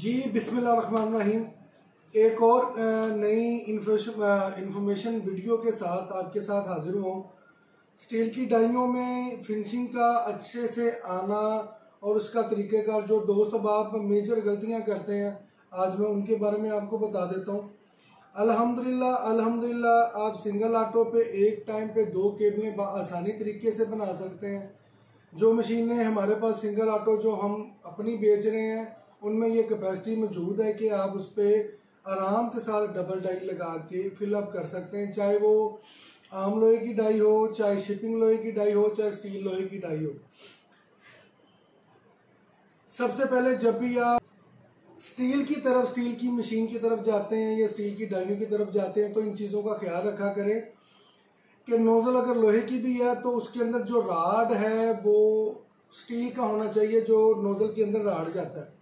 जी बिस्मिल्लाहिर्रहमानिर्रहीम। एक और नई इंफॉर्मेशन वीडियो के साथ आपके साथ हाजिर हूँ। स्टील की डाइयों में फिनिशिंग का अच्छे से आना और उसका तरीक़ेकार, जो दोस्त बाप मेजर गलतियाँ करते हैं, आज मैं उनके बारे में आपको बता देता हूँ। अल्हम्दुलिल्लाह आप सिंगल आटो पे एक टाइम पे 2 केबलें आसानी तरीके से बना सकते हैं। जो मशीनें हमारे पास सिंगल आटो जो हम अपनी बेच रहे हैं, उनमें ये कैपेसिटी मौजूद है कि आप उस पर आराम के साथ डबल डाई लगा के फिलअप कर सकते हैं। चाहे वो आम लोहे की डाई हो, चाहे शिपिंग लोहे की डाई हो, चाहे स्टील लोहे की डाई हो। सबसे पहले जब भी आप स्टील की मशीन की तरफ जाते हैं या स्टील की डाइयों की तरफ जाते हैं, तो इन चीज़ों का ख्याल रखा करें कि नोज़ल अगर लोहे की भी है तो उसके अंदर जो राड है वो स्टील का होना चाहिए, जो नोज़ल के अंदर राड जाता है।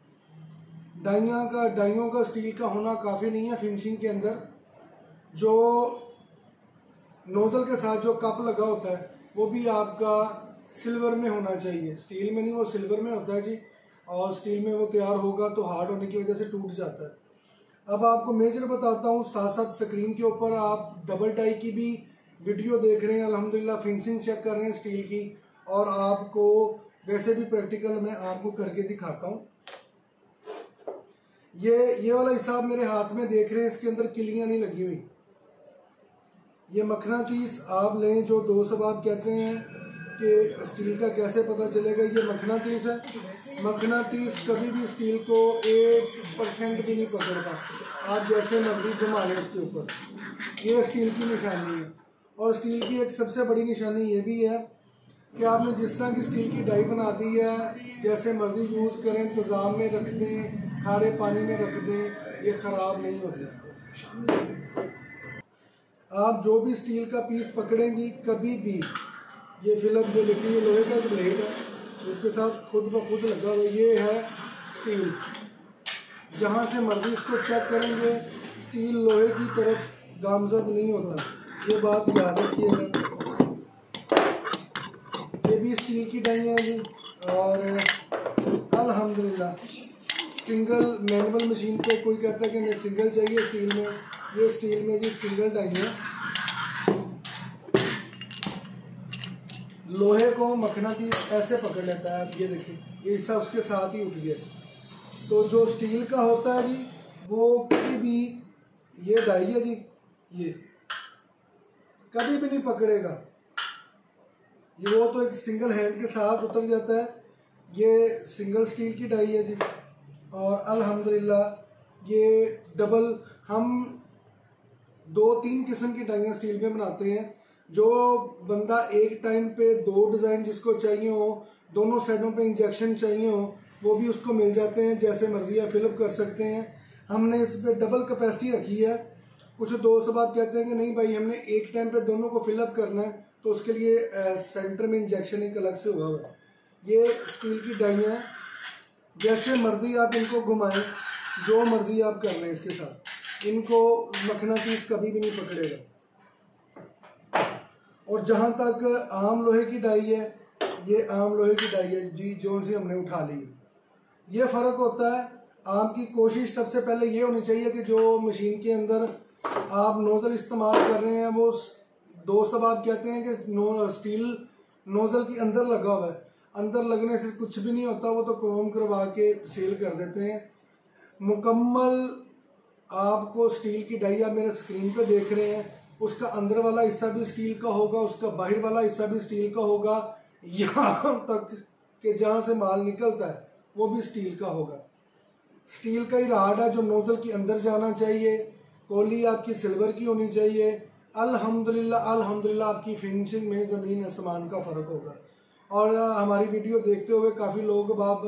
डाइयों का स्टील का होना काफ़ी नहीं है। फिनिशिंग के अंदर जो नोज़ल के साथ जो कप लगा होता है वो भी आपका सिल्वर में होना चाहिए, स्टील में नहीं, वो सिल्वर में होता है जी। और स्टील में वो तैयार होगा तो हार्ड होने की वजह से टूट जाता है। अब आपको मेजर बताता हूँ, साथ साथ स्क्रीन के ऊपर आप डबल डाई की भी वीडियो देख रहे हैं। अल्हम्दुलिल्लाह फिनिशिंग चेक कर रहे हैं स्टील की, और आपको वैसे भी प्रैक्टिकल मैं आपको करके दिखाता हूँ। ये वाला हिस्सा आप मेरे हाथ में देख रहे हैं, इसके अंदर किलियां नहीं लगी हुई। ये मखनातीस आप लें, जो दोस्त आप कहते हैं कि स्टील का कैसे पता चलेगा, ये मखनातीस है। मखनातीस कभी भी स्टील को 1% भी नहीं पकड़ता, आप जैसे मर्जी घुमा लें उसके ऊपर। ये स्टील की निशानी है। और स्टील की एक सबसे बड़ी निशानी ये भी है कि आपने जिस तरह की स्टील की डाई बना दी है, जैसे मर्जी यूज़ करें, इंतज़ाम में रख दें, खारे पानी में रख दें, ये ख़राब नहीं होते। आप जो भी स्टील का पीस पकड़ेंगी, कभी भी ये फिलअप जो देखिए, ये लोहे का ब्लेड है, उसके साथ खुद ब खुद लगा हुआ, ये है स्टील। जहाँ से मर्जी इसको चेक करेंगे, स्टील लोहे की तरफ गामजद नहीं होता, ये बात याद रखिएगा। ये भी स्टील की डाई है जी। और अल्हम्दुलिल्लाह सिंगल मैनुअल मशीन पे कोई कहता है कि मैं सिंगल चाहिए स्टील में, ये स्टील में जी सिंगल डाई है। लोहे को मखनातीस ऐसे पकड़ लेता है, आप ये देखिए, ये हिस्सा उसके साथ ही उठ गया। तो जो स्टील का होता है जी, वो कभी भी, ये डाई है जी, ये कभी भी नहीं पकड़ेगा। ये वो तो एक सिंगल हैंड के साथ उतर जाता है। ये सिंगल स्टील की डाई है जी। और अल्हम्दुलिल्लाह ये डबल, हम 2-3 किस्म की डाइयाँ स्टील में बनाते हैं। जो बंदा एक टाइम पे 2 डिज़ाइन जिसको चाहिए हो, दोनों साइडों पे इंजेक्शन चाहिए हो, वो भी उसको मिल जाते हैं, जैसे मर्जी आप फिलअप कर सकते हैं। हमने इस पे डबल कैपेसिटी रखी है। कुछ दोस्त बात कहते हैं कि नहीं भाई, हमने एक टाइम पे दोनों को फिलअप करना है, तो उसके लिए सेंटर में इंजेक्शन एक अलग से हुआ है। ये स्टील की डाइयाँ हैं, जैसे मर्जी आप इनको घुमाएं, जो मर्जी आप कर लें इसके साथ, इनको मखनातीस कभी भी नहीं पकड़ेगा। और जहाँ तक आम लोहे की डाई है, ये आम लोहे की डाई है जी, जो से हमने उठा ली। ये फ़र्क होता है। आपकी कोशिश सबसे पहले ये होनी चाहिए कि जो मशीन के अंदर आप नोज़ल इस्तेमाल कर रहे हैं, वो दोस्त आप कहते हैं कि स्टील नोज़ल के अंदर लगा हुआ है। अंदर लगने से कुछ भी नहीं होता, वो तो क्रोम करवा के सेल कर देते हैं। मुकम्मल आपको स्टील की डाई आप मेरे स्क्रीन पे देख रहे हैं, उसका अंदर वाला हिस्सा भी स्टील का होगा, उसका बाहर वाला हिस्सा भी स्टील का होगा, यहाँ तक कि जहाँ से माल निकलता है वो भी स्टील का होगा। स्टील का ही राड है जो नोज़ल के अंदर जाना चाहिए। कोली आपकी सिल्वर की होनी चाहिए। अल्हम्दुलिल्लाह आपकी फिनिशिंग में ज़मीन आसमान का फ़र्क होगा। और हमारी वीडियो देखते हुए काफ़ी लोग अब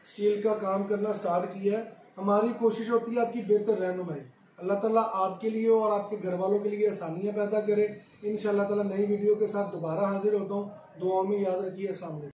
स्टील का काम करना स्टार्ट किया है। हमारी कोशिश होती है आपकी बेहतर रहनुमाई। अल्लाह ताला आपके लिए और आपके घर वालों के लिए आसानियाँ पैदा करे। इंशाअल्लाह ताला नई वीडियो के साथ दोबारा हाजिर होता हूँ। दुआओं में याद रखिए। अस्सलाम वालेकुम।